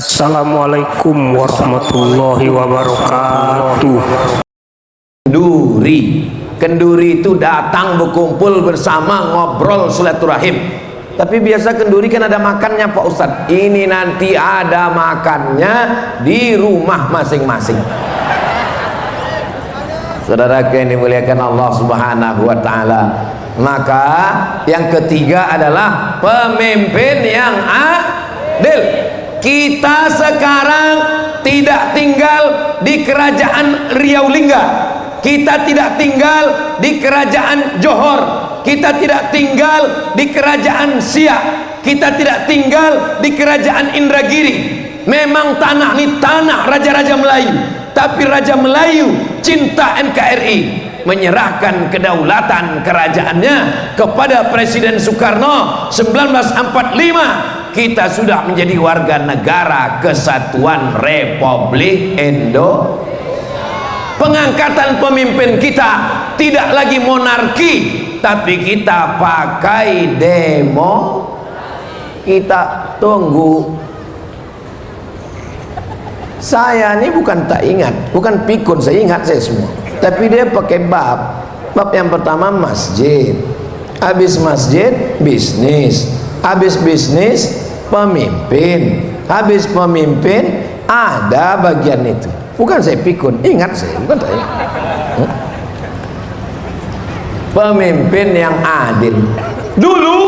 Assalamualaikum warahmatullahi wabarakatuh. Kenduri itu datang berkumpul bersama ngobrol silaturahim. Tapi biasa kenduri kan ada makannya Pak Ustadz. Ini nanti ada makannya di rumah masing-masing. Saudara yang dimuliakan Allah Subhanahu wa taala. Maka yang ketiga adalah pemimpin yang adil. Kita sekarang tidak tinggal di kerajaan Riau Lingga, kita tidak tinggal di kerajaan Johor, kita tidak tinggal di kerajaan Siak, kita tidak tinggal di kerajaan Indragiri. Memang tanah ini tanah raja-raja Melayu, tapi Raja Melayu cinta NKRI, menyerahkan kedaulatan kerajaannya kepada Presiden Soekarno 1945. Kita sudah menjadi warga negara Kesatuan Republik Indonesia. Pengangkatan pemimpin kita tidak lagi monarki, tapi kita pakai demo. Kita tunggu. Saya ini bukan tak ingat, bukan pikun, saya ingat saya semua. Tapi dia pakai bab. Bab yang pertama masjid, habis masjid bisnis, habis bisnis pemimpin, habis pemimpin ada bagian itu. Bukan saya pikun, ingat saya, bukan saya. Pemimpin yang adil. Dulu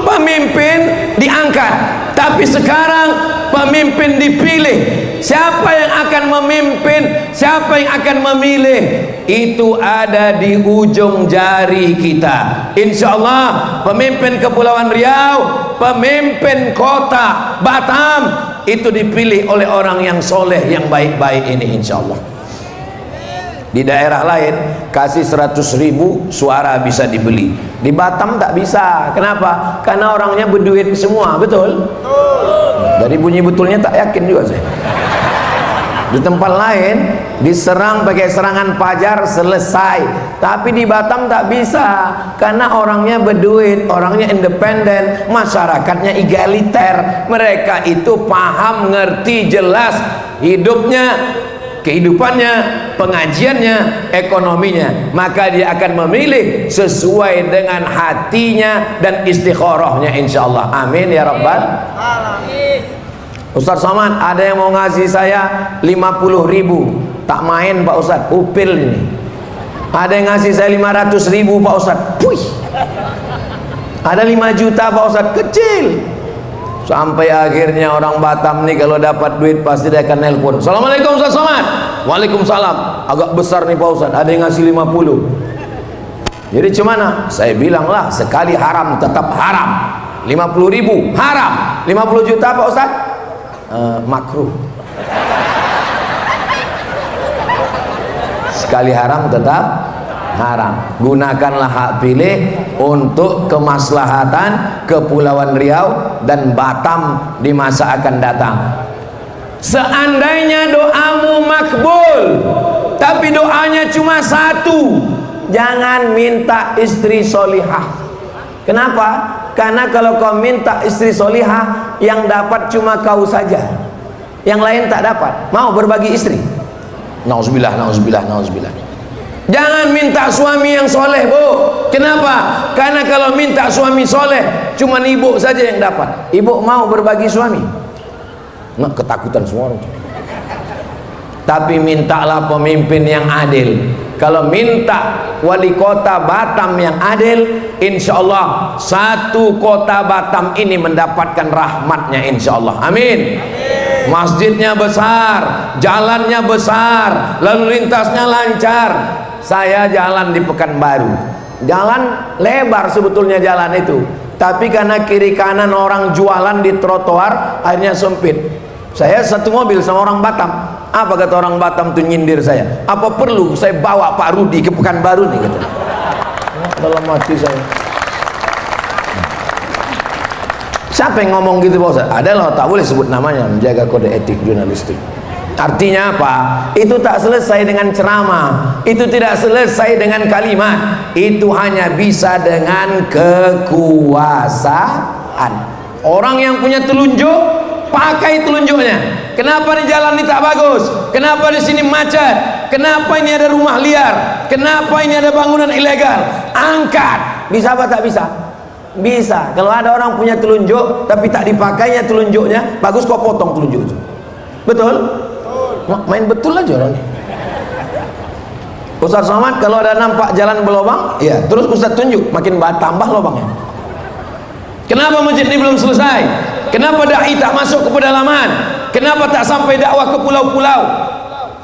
pemimpin diangkat, tapi sekarang pemimpin dipilih. Siapa yang akan memimpin, siapa yang akan memilih, itu ada di ujung jari kita. Insya Allah pemimpin Kepulauan Riau, pemimpin kota Batam itu dipilih oleh orang yang soleh, yang baik-baik ini, insya Allah. Di daerah lain kasih 100.000 suara bisa dibeli, di Batam tak bisa. Kenapa? Karena orangnya berduit semua. Betul? Dari bunyi betulnya tak yakin juga saya. Di tempat lain diserang pakai serangan fajar selesai, tapi di Batam tak bisa karena orangnya berduit, orangnya independen, masyarakatnya egaliter. Mereka itu paham, ngerti, jelas hidupnya, kehidupannya, pengajiannya, ekonominya, maka dia akan memilih sesuai dengan hatinya dan istikharahnya, insyaallah. Amin ya rabbal alamin. Ustaz Somad, ada yang mau ngasih saya 50.000, tak main Pak Ustaz, upil ini. Ada yang ngasih saya 500.000 Pak Ustaz, puih. Ada 5 juta Pak Ustaz, kecil. Sampai akhirnya orang Batam nih kalau dapat duit pasti dia akan nelpon. Assalamualaikum Ustaz Somad. Waalaikumsalam. Agak besar nih Pak Ustaz, ada yang ngasih 50. Jadi gimana? Saya bilang lah, sekali haram tetap haram. 50.000 haram, 50 juta Pak Ustaz makruh. Sekali haram tetap haram. Gunakanlah hak pilih untuk kemaslahatan Kepulauan Riau dan Batam di masa akan datang. Seandainya doamu makbul, tapi doanya cuma satu, jangan minta istri solihah. Kenapa? Karena kalau kau minta istri solihah, yang dapat cuma kau saja, yang lain tak dapat. Mau berbagi istri? Nauzubillah, nauzubillah, nauzubillah. Jangan minta suami yang soleh, Bu. Kenapa? Karena kalau minta suami soleh, cuma ibu saja yang dapat. Ibu mau berbagi suami? Nggak, ketakutan semua orang. Tapi mintalah pemimpin yang adil. Kalau minta wali kota Batam yang adil, insya Allah satu kota Batam ini mendapatkan rahmatnya, insya Allah. Amin. Masjidnya besar, jalannya besar, lalu lintasnya lancar. Saya jalan di Pekanbaru, jalan lebar sebetulnya jalan itu, tapi karena kiri kanan orang jualan di trotoar akhirnya sempit. Saya satu mobil sama orang Batam. Apa kata orang Batam tuh nyindir saya? Apa perlu saya bawa Pak Rudi ke Pekanbaru nih, kata. Dalam hati saya, siapa yang ngomong gitu Pak Ustaz? Adalah, tak boleh sebut namanya, menjaga kode etik jurnalistik. Artinya apa? Itu tak selesai dengan ceramah, itu tidak selesai dengan kalimat, itu hanya bisa dengan kekuasaan. Orang yang punya telunjuk pakai telunjuknya. Kenapa di jalan ini tak bagus? Kenapa di sini macet? Kenapa ini ada rumah liar? Kenapa ini ada bangunan ilegal? Angkat. Bisa apa tak bisa? Bisa. Kalau ada orang punya telunjuk tapi tak dipakainya telunjuknya, bagus kau potong telunjuk itu. Betul? Main betul aja orang ini. Ustaz Somad kalau ada nampak jalan berlobang, ya terus Ustaz tunjuk, makin tambah lobangnya. Kenapa masjid ini belum selesai? Kenapa dai tak masuk ke pedalaman? Kenapa tak sampai dakwah ke pulau-pulau?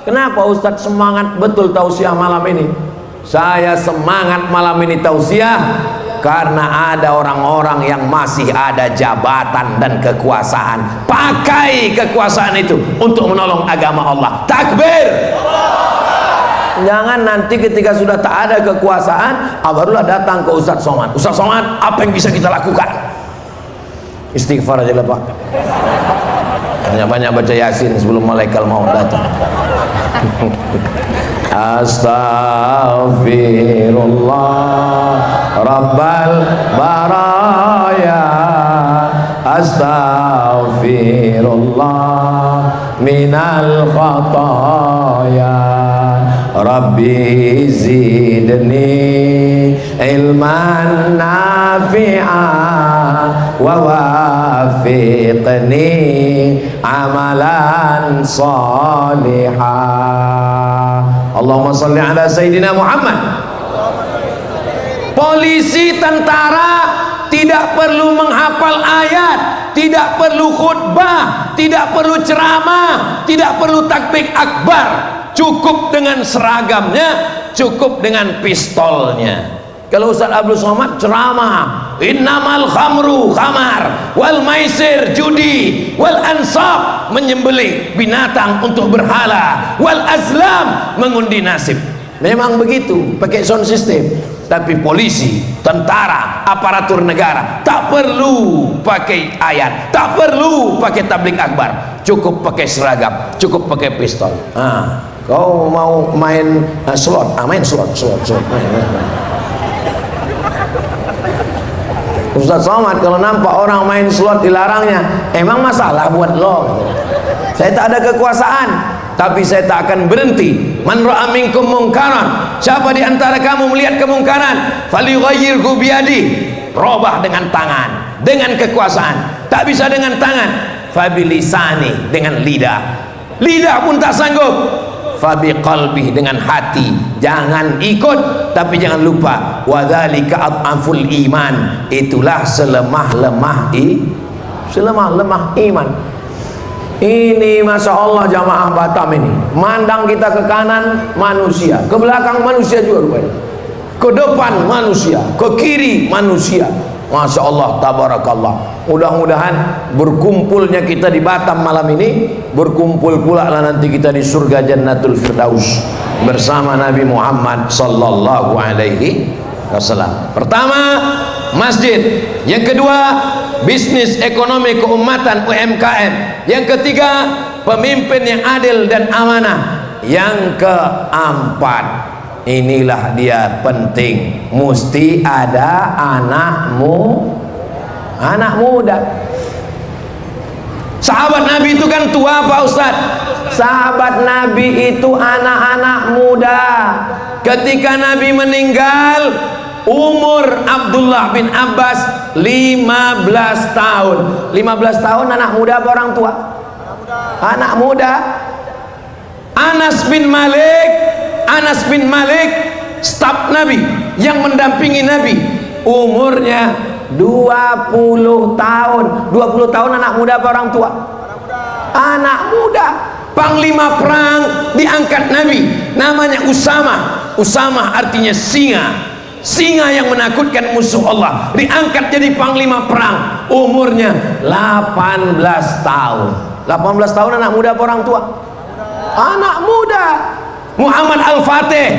Kenapa Ustaz semangat betul tausiah malam ini? Saya semangat malam ini tausiah karena ada orang-orang yang masih ada jabatan dan kekuasaan. Pakai kekuasaan itu untuk menolong agama Allah. Takbir. Jangan nanti ketika sudah tak ada kekuasaan, barulah datang ke Ustaz Somad. Ustaz Somad, apa yang bisa kita lakukan? Istighfar aja lah Pak. Banyak-banyak baca Yasin sebelum malaikat maut datang. Astaghfirullah Rabbal baraya, astaghfirullah minal khataya, Rabbi zidni ilman nafi'a wa wafiqni amalan salihah. Allahumma salli ala Sayyidina Muhammad. Polisi, tentara tidak perlu menghafal ayat, tidak perlu khutbah, tidak perlu ceramah, tidak perlu takbir akbar. Cukup dengan seragamnya, cukup dengan pistolnya. Kalau Ustaz Abdul Somad ceramah, innamal khamru khamar, wal maisir judi, wal ansab menyembelih binatang untuk berhala, wal azlam mengundi nasib. Memang begitu, pakai sound system. Tapi polisi, tentara, aparatur negara tak perlu pakai ayat, tak perlu pakai tabligh akbar, cukup pakai seragam, cukup pakai pistol. Kau mau main slot, main slot. Main. Ustaz Somad kalau nampak orang main slot dilarangnya, emang masalah buat lo? Saya tak ada kekuasaan, tapi saya tak akan berhenti. Man ra'a minkum munkaran, siapa di antara kamu melihat kemungkaran, falyughayyirhu biyadi, robah dengan tangan, dengan kekuasaan. Tak bisa dengan tangan, fabilisani, dengan lidah. Lidah pun tak sanggup, fabi qalbi, dengan hati. Jangan ikut, tapi jangan lupa wadzalika adhaful iman, itulah selemah-lemah iman. Ini Masya Allah jamaah Batam ini, mandang kita ke kanan manusia, ke belakang manusia juga rupanya, ke depan manusia, ke kiri manusia. Masya Allah, tabarakallah. Mudah-mudahan berkumpulnya kita di Batam malam ini, berkumpul pula lah nanti kita di surga Jannatul Firdaus bersama Nabi Muhammad sallallahu alaihi wasallam. Pertama, masjid. Yang kedua, bisnis ekonomi keumatan UMKM. Yang ketiga, pemimpin yang adil dan amanah. Yang keempat, inilah dia penting, mesti ada anak muda. Sahabat Nabi itu kan tua Pak Ustadz. Sahabat Nabi itu anak-anak muda. Ketika Nabi meninggal, umur Abdullah bin Abbas 15 tahun. 15 tahun anak muda apa orang tua? Anak muda. Anas bin Malik, staf Nabi yang mendampingi Nabi, umurnya 20 tahun. 20 tahun anak muda apa orang tua? Anak muda. Panglima perang diangkat Nabi, namanya Usamah artinya singa yang menakutkan musuh Allah, diangkat jadi panglima perang, umurnya 18 tahun. 18 tahun anak muda apa orang tua? Anak muda. Muhammad Al-Fatih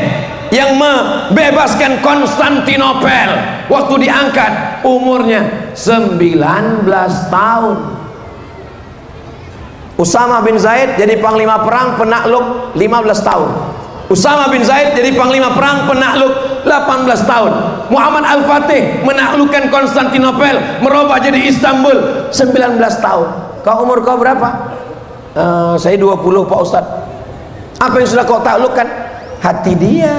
yang membebaskan Konstantinopel, waktu diangkat umurnya 19 tahun. Usama bin Zaid jadi panglima perang penakluk 15 tahun. Usama bin Zaid jadi panglima perang penakluk 18 tahun. Muhammad Al-Fatih menaklukkan Konstantinopel, merubah jadi Istanbul 19 tahun. umur kau berapa? Saya 20 Pak Ustadz. Apa yang sudah kau taklukkan? Hati dia.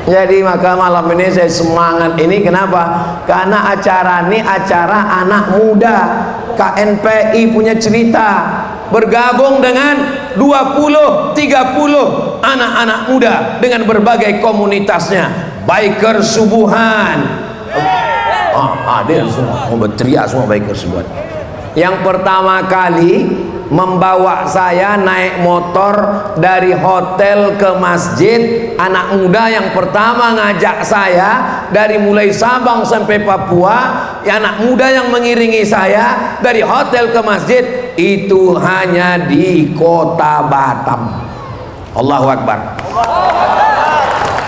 Jadi maka malam ini saya semangat ini, kenapa? Karena acara ini acara anak muda. KNPI punya cerita, bergabung dengan 20, 30 anak-anak muda dengan berbagai komunitasnya. Biker subuhan. Ada semua, berteriak semua biker subuhan. Yang pertama kali membawa saya naik motor dari hotel ke masjid, anak muda yang pertama ngajak saya dari mulai Sabang sampai Papua, anak muda yang mengiringi saya dari hotel ke masjid itu hanya di kota Batam. Allahu Akbar.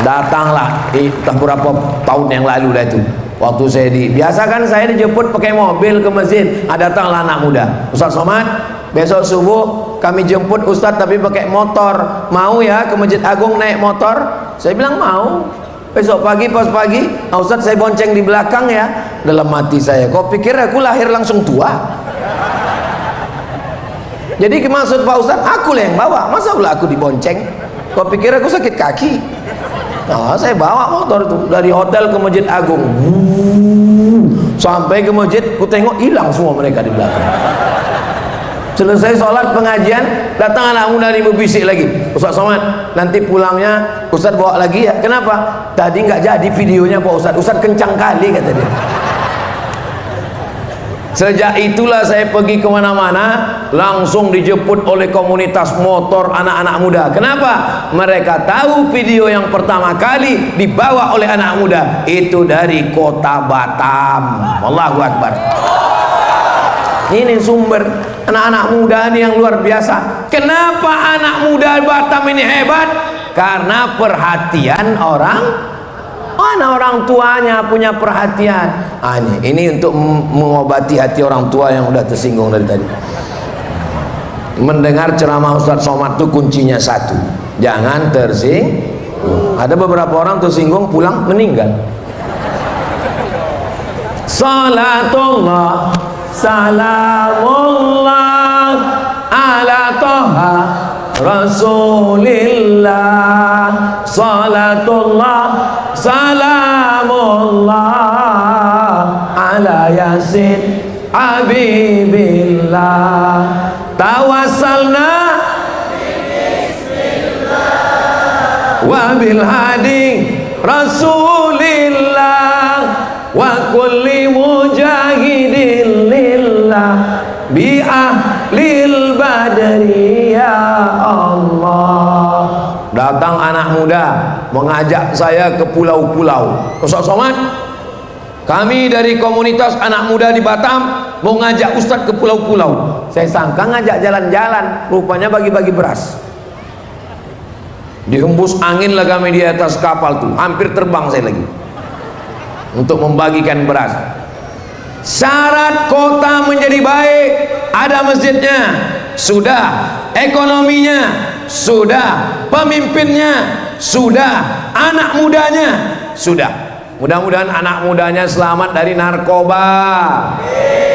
Datanglah entah berapa tahun yang lalu dah itu. Waktu saya biasa kan saya dijemput pakai mobil ke masjid, datanglah anak muda. Ustaz Somad, besok subuh kami jemput Ustaz tapi pakai motor, mau ya ke Masjid Agung naik motor? Saya bilang mau. Besok pagi pas pagi, Ustaz saya bonceng di belakang ya. Dalam hati saya, kau pikir aku lahir langsung tua? Jadi maksud Pak Ustaz, aku lah yang bawa, masa pula aku dibonceng? Kau pikir aku sakit kaki? Nah, saya bawa motor itu dari hotel ke Masjid Agung, sampai ke masjid, ku tengok hilang semua mereka di belakang. Selesai sholat pengajian, datang anak muda ini berbisik lagi, Ustaz Somad, nanti pulangnya Ustaz bawa lagi ya. Kenapa? Tadi nggak jadi videonya Pak Ustaz, Ustaz kencang kali kata dia. Sejak itulah saya pergi kemana-mana langsung dijemput oleh komunitas motor anak-anak muda. Kenapa? Mereka tahu video yang pertama kali dibawa oleh anak muda itu dari kota Batam. Allahu Akbar. Ini sumber anak-anak muda ini yang luar biasa. Kenapa anak muda Batam ini hebat? Karena perhatian orang tuanya punya perhatian. Ini untuk mengobati hati orang tua yang udah tersinggung dari tadi. Mendengar ceramah Ustaz Somad itu kuncinya satu, jangan tersinggung. Ada beberapa orang tersinggung pulang meninggal. Salatullah salamullah ala toha Rasulillah, salatullah salamullah ala yasin habibillah, tawassalna wa bil hadi Rasulillah wa kulli mujahidin lillah bi ahlil badri ya Allah. Datang anak muda mengajak saya ke pulau-pulau. Ustaz Somad, kami dari komunitas anak muda di Batam mau ngajak Ustaz ke pulau-pulau. Saya sangka ngajak jalan-jalan, rupanya bagi-bagi beras. Dihembus angin lah kami di atas kapal tuh, hampir terbang saya lagi untuk membagikan beras. Syarat kota menjadi baik, ada masjidnya, sudah, ekonominya sudah, pemimpinnya sudah, anak mudanya sudah. Mudah-mudahan anak mudanya selamat dari narkoba,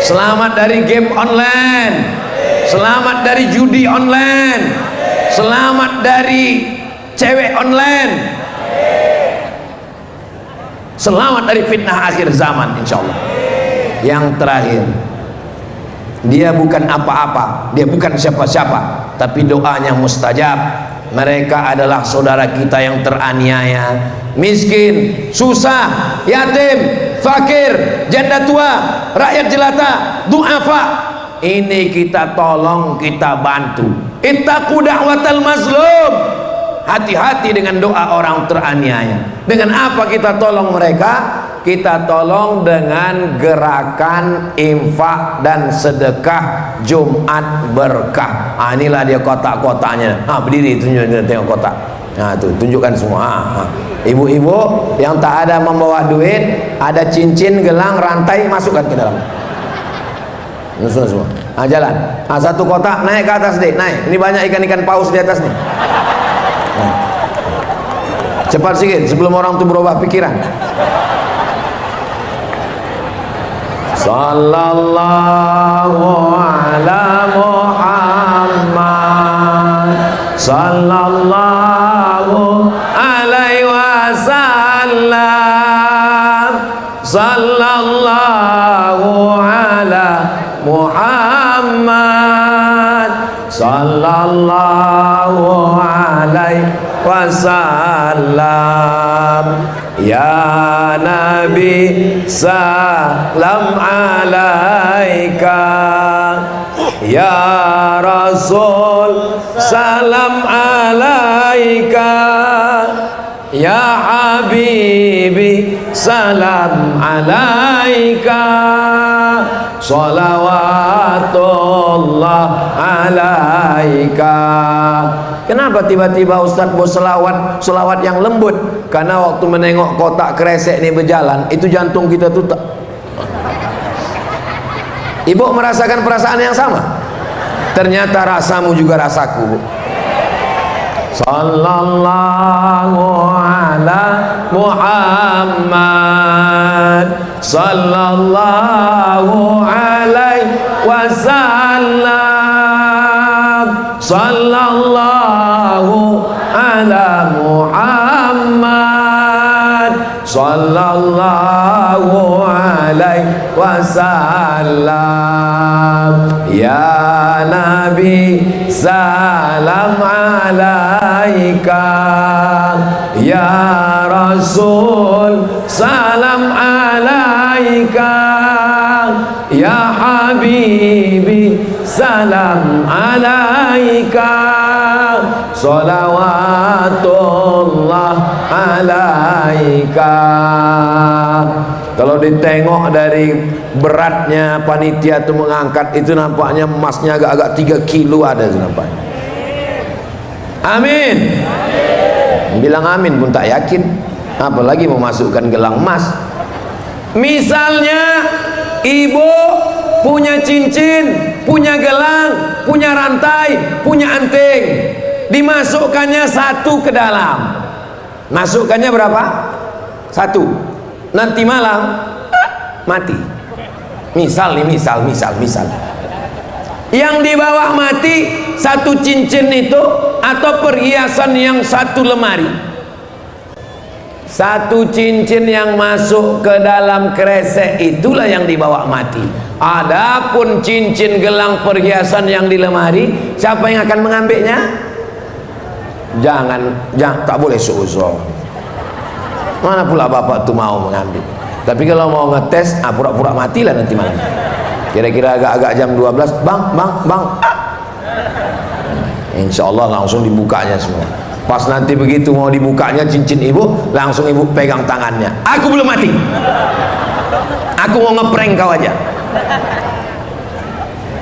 selamat dari game online, selamat dari judi online, selamat dari cewek online, selamat dari fitnah akhir zaman insyaallah. Yang terakhir, dia bukan apa-apa, dia bukan siapa-siapa, tapi doanya mustajab. Mereka adalah saudara kita yang teraniaya, miskin, susah, yatim, fakir, janda tua, rakyat jelata, du'afa. Ini kita tolong, kita bantu. Ittaqu da'watal mazlum. Hati-hati dengan doa orang teraniaya. Dengan apa kita tolong mereka? Kita tolong dengan gerakan infak dan sedekah Jumat berkah. Inilah dia kotak-kotaknya. Berdiri tunjukkan, tengok kotak. Tuh tunjukkan semua. Ibu-ibu yang tak ada membawa duit, ada cincin, gelang, rantai, masukkan ke dalam. Semua. Jalan. Satu kotak, naik ke atas deh, naik. Ini banyak ikan-ikan paus di atas nih. Cepat sedikit sebelum orang itu berubah pikiran. Sallallahu ala Muhammad, sallallahu alaihi wasallam, sallallahu ala Muhammad, sallallahu alaihi wasallam. Ya Nabi salam alaika, ya Rasul salam alaika, ya Habibi salam alaika, salawatullah alaika. Kenapa tiba-tiba Ustaz mau selawat yang lembut? Karena waktu menengok kotak kresek ini berjalan, itu jantung kita tuh tak. Ibu merasakan perasaan yang sama? Ternyata rasamu juga rasaku, Bu. Sallallahu ala Muhammad, sallallahu alaihi wasallam, sallallahu ala Muhammad, sallallahu alaihi wasallam. Ya Nabi salam alaika, ya Rasul salam alaika, ya Habibi salam alaika, salawatullah alaika. Kalau ditengok dari beratnya panitia itu mengangkat, itu nampaknya emasnya agak-agak 3 kilo ada nampaknya. Amin. Bilang amin pun tak yakin, apalagi memasukkan gelang emas. Misalnya ibu punya cincin, punya gelang, punya rantai, punya anting, dimasukkannya 1 ke dalam. Masukkannya berapa? 1. Nanti malam mati. Misal yang di bawah mati 1 cincin itu, atau perhiasan yang 1 lemari. 1 cincin yang masuk ke dalam kresek itulah yang dibawa mati. Adapun cincin, gelang, perhiasan yang di lemari, siapa yang akan mengambilnya? Jangan, tak boleh suuzon. Mana pula bapak tuh mau mengambil. Tapi kalau mau ngetes, pura-pura matilah nanti malam. Kira-kira agak-agak jam 12, bang. Insya Allah langsung dibukanya semua. Pas nanti begitu mau dibukanya cincin ibu, langsung ibu pegang tangannya. Aku belum mati. Aku mau ngeprank kau aja.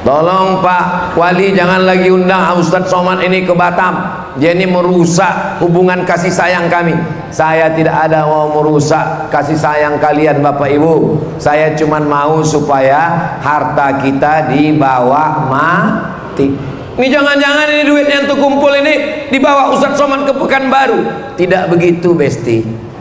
Tolong Pak Wali jangan lagi undang Ustadz Somad ini ke Batam. Dia ini merusak hubungan kasih sayang kami. Saya tidak ada mau merusak kasih sayang kalian Bapak Ibu. Saya cuma mau supaya harta kita dibawa mati. Ini jangan-jangan ini duit yang terkumpul ini dibawa Ustadz Somad ke Pekanbaru. Tidak begitu, Besti.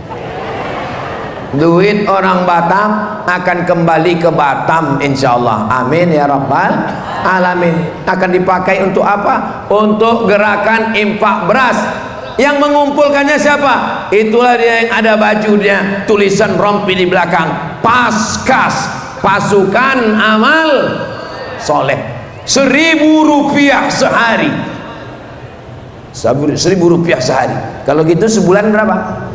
Duit orang Batam akan kembali ke Batam insyaallah. Amin ya rabbal alamin. Akan dipakai untuk apa? Untuk gerakan infak beras. Yang mengumpulkannya siapa? Itulah dia yang ada bajunya, tulisan rompi di belakang, Paskas, Pasukan Amal Soleh. 1.000 rupiah sehari. 1.000 rupiah sehari. Kalau gitu sebulan berapa?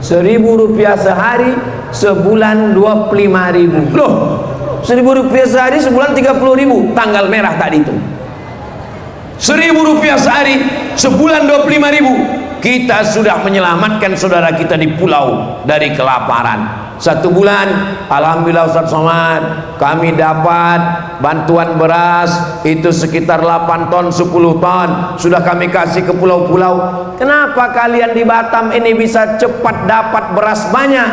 1.000 rupiah sehari, sebulan 25.000. Loh, 1.000 rupiah sehari, sebulan 30.000. Tanggal merah tadi itu. 1.000 rupiah sehari, sebulan 25.000. Kita sudah menyelamatkan saudara kita di pulau dari kelaparan. 1 bulan, alhamdulillah Ustadz Somad, kami dapat bantuan beras itu sekitar 8 ton, 10 ton. Sudah kami kasih ke pulau-pulau. Kenapa kalian di Batam ini bisa cepat dapat beras banyak?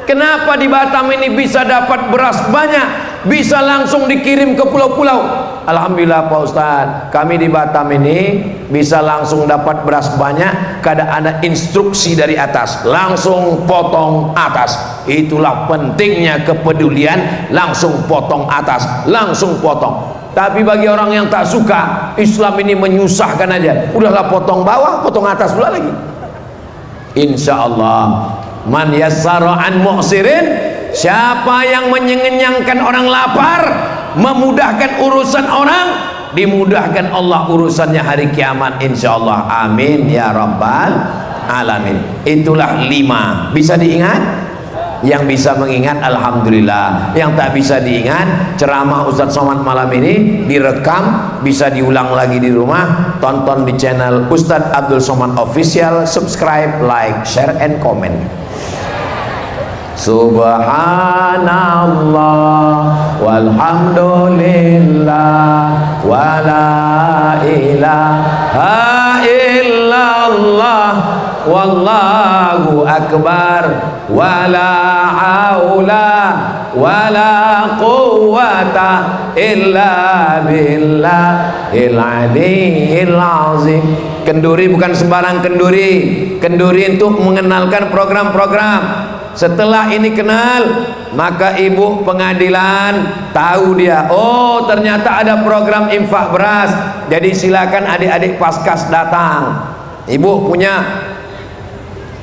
Kenapa di Batam ini bisa dapat beras banyak? bisa langsung dikirim ke pulau-pulau. Alhamdulillah Pak Ustaz, kami di Batam ini bisa langsung dapat beras banyak, kada ada instruksi dari atas, langsung potong atas. Itulah pentingnya kepedulian, langsung potong atas, langsung potong. Tapi bagi orang yang tak suka, Islam ini menyusahkan aja, udahlah potong bawah, potong atas pula lagi. Insya Allah, man yassara an mu'sirin, siapa yang mengenyangkan orang lapar, memudahkan urusan orang, dimudahkan Allah urusannya hari kiamat insyaallah. Amin ya rabbal alamin. Itulah 5. Bisa diingat? Yang bisa mengingat alhamdulillah, yang tak bisa diingat, ceramah Ustadz Somad malam ini direkam, bisa diulang lagi di rumah. Tonton di channel Ustadz Abdul Somad Official, subscribe, like, share, and comment. Subhanallah walhamdulillah wala ilaha illallah wallahu akbar wala haula wala quwwata illa billahil aliyyil azim. Kenduri bukan sembarang kenduri. Kenduri untuk mengenalkan program-program. Setelah ini kenal, maka ibu pengadilan tahu dia, oh ternyata ada program infak beras. Jadi silakan adik-adik paskas datang. Ibu punya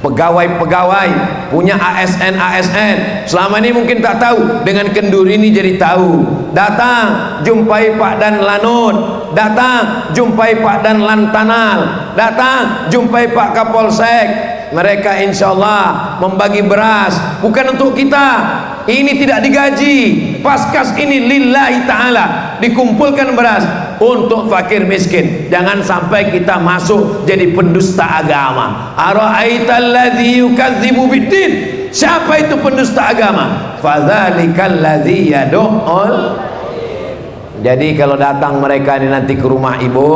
pegawai-pegawai, punya ASN, selama ini mungkin tak tahu, dengan kenduri ini jadi tahu. Datang jumpai Pak Dan Lanut, datang jumpai Pak Dan Lantanal, datang jumpai Pak Kapolsek. Mereka insya Allah membagi beras bukan untuk kita, ini tidak digaji. Paskas ini lillahi ta'ala, dikumpulkan beras untuk fakir miskin. Jangan sampai kita masuk jadi pendusta agama. Ara'aital ladzi yukadzibu biddin, siapa itu pendusta agama? Fadzalikal ladzi yad'ul. Jadi kalau datang mereka ini nanti ke rumah ibu,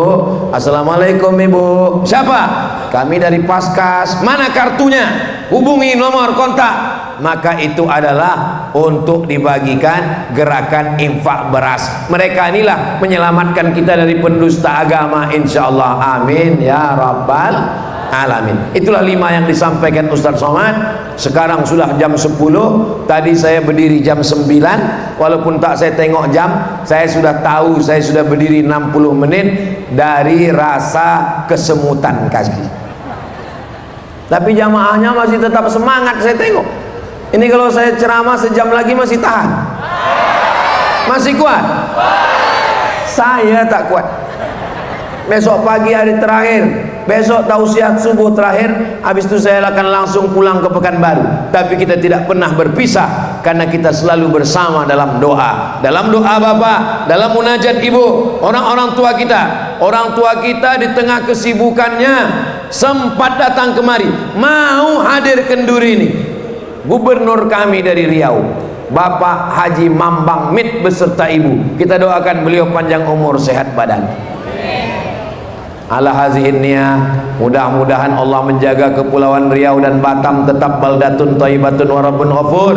assalamualaikum ibu, siapa? Kami dari Paskas, mana kartunya? Hubungi nomor kontak. Maka itu adalah untuk dibagikan gerakan infak beras. Mereka inilah menyelamatkan kita dari pendusta agama insyaallah. Amin ya rabbal alamin. Itulah 5 yang disampaikan Ustadz Somad. Sekarang sudah jam 10. Tadi saya berdiri jam 9. Walaupun tak saya tengok jam, saya sudah tahu saya sudah berdiri 60 menit dari rasa kesemutan kaki. Tapi jamaahnya masih tetap semangat, saya tengok. Ini kalau saya ceramah sejam lagi masih tahan? Masih kuat? Saya tak kuat. Besok pagi hari terakhir, besok tausiah subuh terakhir, habis itu saya akan langsung pulang ke Pekanbaru. Tapi kita tidak pernah berpisah, karena kita selalu bersama dalam doa. Dalam doa Bapak, dalam munajat Ibu, orang-orang tua kita. Orang tua kita di tengah kesibukannya sempat datang kemari, mau hadir kenduri ini. Gubernur kami dari Riau, Bapak Haji Mambang Mit beserta Ibu, kita doakan beliau panjang umur, sehat badan. Ala hazihin niyah, mudah-mudahan Allah menjaga kepulauan Riau dan Batam tetap baldatun thayyibatun wa rabbun ghafur.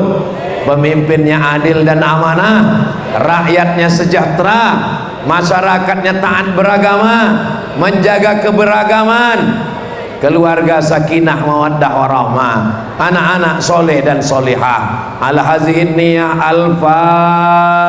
Pemimpinnya adil dan amanah, rakyatnya sejahtera, masyarakatnya taat beragama, menjaga keberagaman, keluarga sakinah mawaddah warahmah, anak-anak soleh dan solihah. Ala hazihin niyah, al-Fatihah.